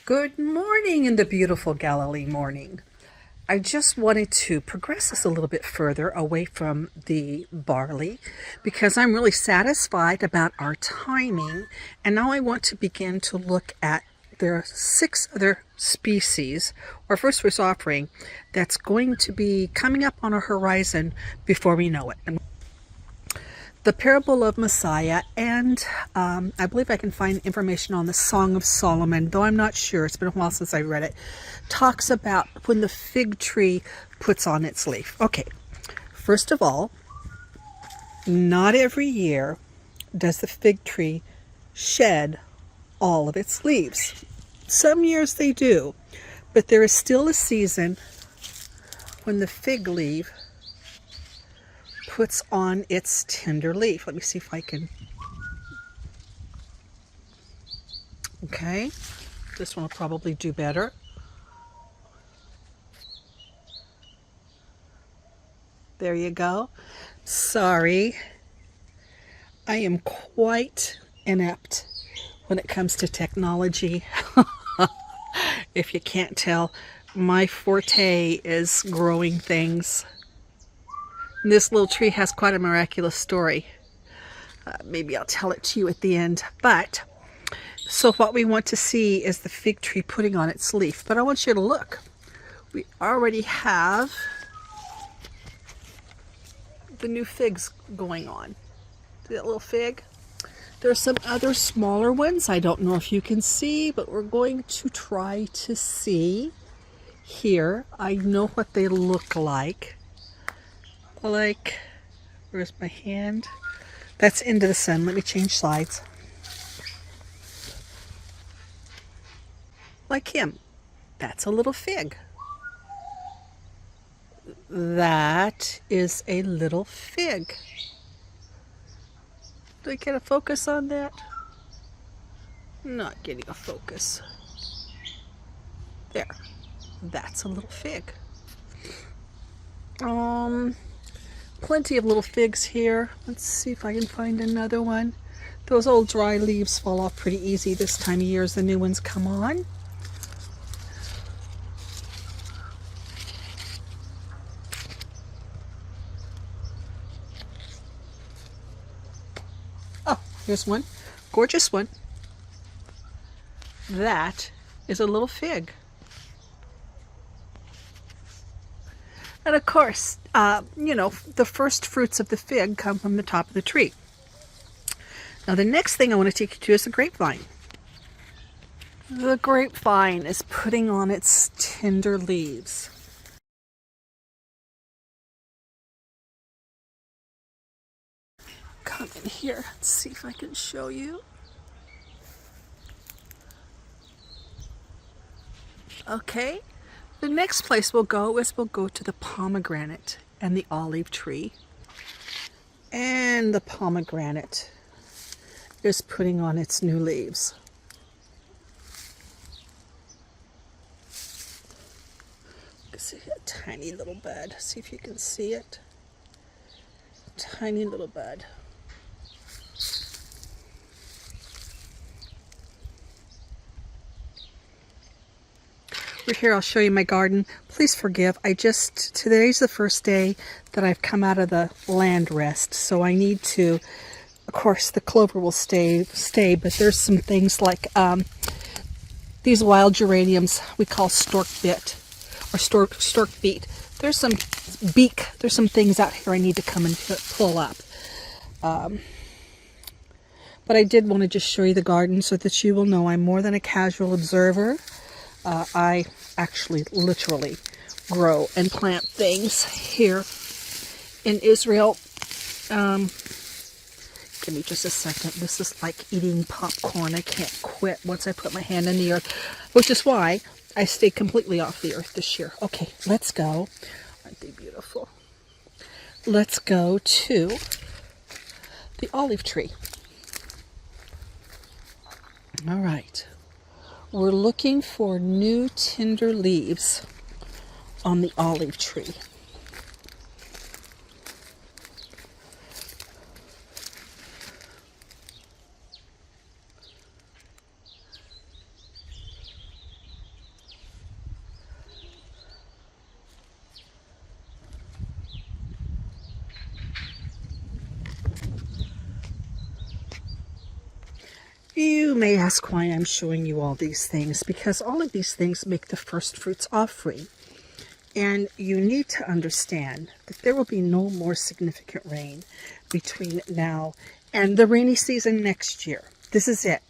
Good morning in the beautiful Galilee morning. I just wanted to progress this a little bit further away from the barley because I'm really satisfied about our timing, and now I want to begin to look at there are 6 other species or first fruits offering that's going to be coming up on our horizon before we know it. And the parable of Messiah, and I believe I can find information on the Song of Solomon, though I'm not sure. It's been a while since I read it. Talks about when the fig tree puts on its leaf. Okay, first of all, not every year does the fig tree shed all of its leaves. Some years they do, but there is still a season when the fig leaf puts on its tender leaf. Let me see if I can. Okay, this one will probably do better. There you go. Sorry, I am quite inept when it comes to technology. If you can't tell, my forte is growing things. This little tree has quite a miraculous story. Maybe I'll tell it to you at the end. But, so what we want to see is the fig tree putting on its leaf. But I want you to look. We already have the new figs going on. See that little fig? There's some other smaller ones. I don't know if you can see, but we're going to try to see here. I know what they look like. Where's my hand? That's into the sun. Let me change sides. Like him. That's a little fig. That is a little fig. Do I get a focus on that? Not getting a focus. There. That's a little fig. Plenty of little figs here. Let's see if I can find another one. Those old dry leaves fall off pretty easy this time of year as the new ones come on. Oh, here's one. Gorgeous one. That is a little fig. And of course, the first fruits of the fig come from the top of the tree. Now the next thing I want to take you to is the grapevine. The grapevine is putting on its tender leaves. Come in here, let's see if I can show you. Okay, the next place we'll go to the pomegranate and the olive tree. And the pomegranate is putting on its new leaves. You can see a tiny little bud. See if you can see it. Tiny little bud. Over here, I'll show you my garden. Please forgive. Today's the first day that I've come out of the land rest, so I need to, of course, the clover will stay, but there's some things like these wild geraniums we call stork beet. There's some things out here I need to come and pull up. But I did want to just show you the garden so that you will know I'm more than a casual observer. I actually literally grow and plant things here in Israel. Give me just a second. This is like eating popcorn. I can't quit once I put my hand in the earth, which is why I stay completely off the earth this year. Okay, let's go. Aren't they beautiful? Let's go to the olive tree. All right. We're looking for new tender leaves on the olive tree. You may ask why I'm showing you all these things, because all of these things make the first fruits offering. And you need to understand that there will be no more significant rain between now and the rainy season next year. This is it.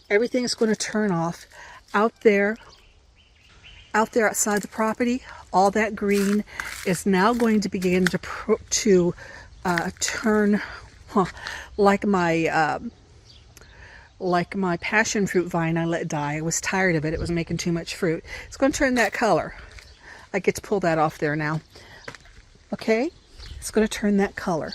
Everything is going to turn off out there outside the property. All that green is now going to begin to turn like my passion fruit vine I let die. I was tired of it. It was making too much fruit. It's going to turn that color. I get to pull that off there now. Okay? It's going to turn that color.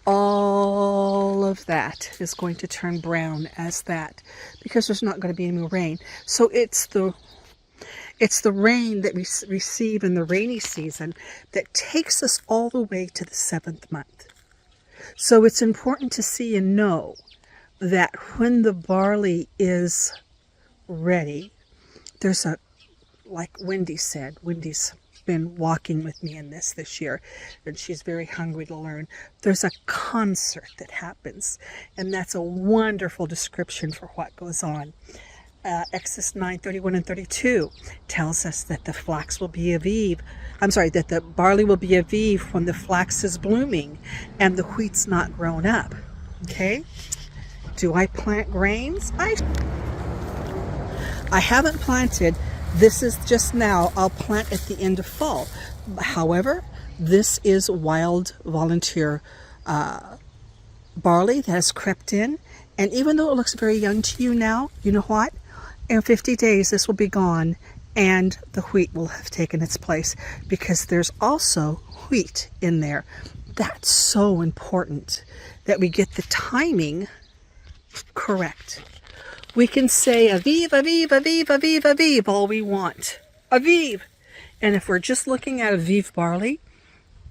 All of that is going to turn brown as that, because there's not going to be any more rain. So it's the rain that we receive in the rainy season that takes us all the way to the 7th month. So it's important to see and know that when the barley is ready, there's a, like Wendy said, Wendy's been walking with me in this year, and she's very hungry to learn. There's a concert that happens, and that's a wonderful description for what goes on. Exodus 9:31 and 32 tells us that the flax will be aviv. That the barley will be aviv when the flax is blooming and the wheat's not grown up. Okay? Do I plant grains? I haven't planted. This is just now. I'll plant at the end of fall. However, this is wild volunteer barley that has crept in. And even though it looks very young to you now, you know what? In 50 days, this will be gone, and the wheat will have taken its place, because there's also wheat in there. That's so important that we get the timing correct. We can say aviv, aviv, aviv, aviv, aviv all we want. Aviv. And if we're just looking at aviv barley,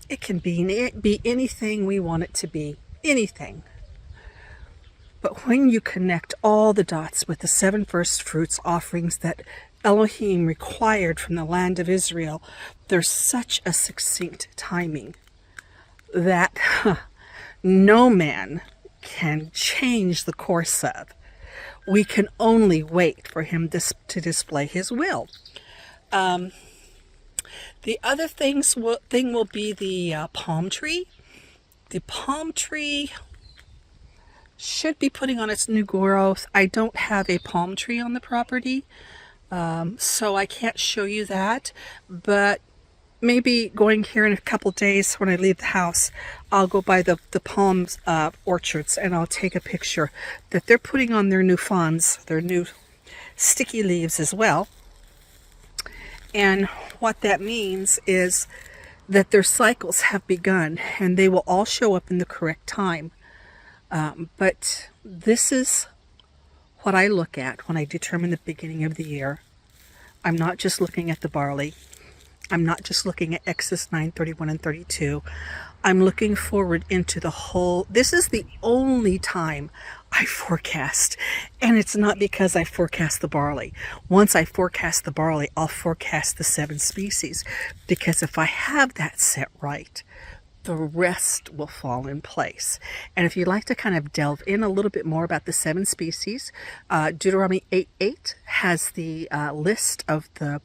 it can be anything we want it to be. Anything. But when you connect all the dots with the 7 first fruits offerings that Elohim required from the land of Israel, there's such a succinct timing that no man can change the course of. We can only wait for him to display his will. The other thing will be the palm tree. The palm tree should be putting on its new growth. I don't have a palm tree on the property, so I can't show you that, but maybe going here in a couple days when I leave the house, I'll go by the palm orchards, and I'll take a picture that they're putting on their new fronds, their new sticky leaves as well. And what that means is that their cycles have begun, and they will all show up in the correct time. But this is what I look at when I determine the beginning of the year. I'm not just looking at the barley. I'm not just looking at Exodus 9:31 and 32. I'm looking forward into the whole. This is the only time I forecast. And it's not because I forecast the barley. Once I forecast the barley, I'll forecast the 7 species. Because if I have that set right, the rest will fall in place. And if you'd like to kind of delve in a little bit more about the 7 species, Deuteronomy 8:8 has the list of the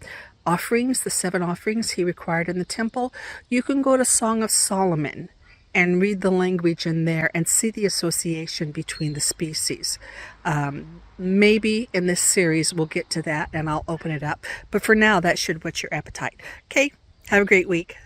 offerings, the 7 offerings he required in the temple. You can go to Song of Solomon and read the language in there and see the association between the species. Maybe in this series we'll get to that and I'll open it up. But for now, that should whet your appetite. Okay, have a great week.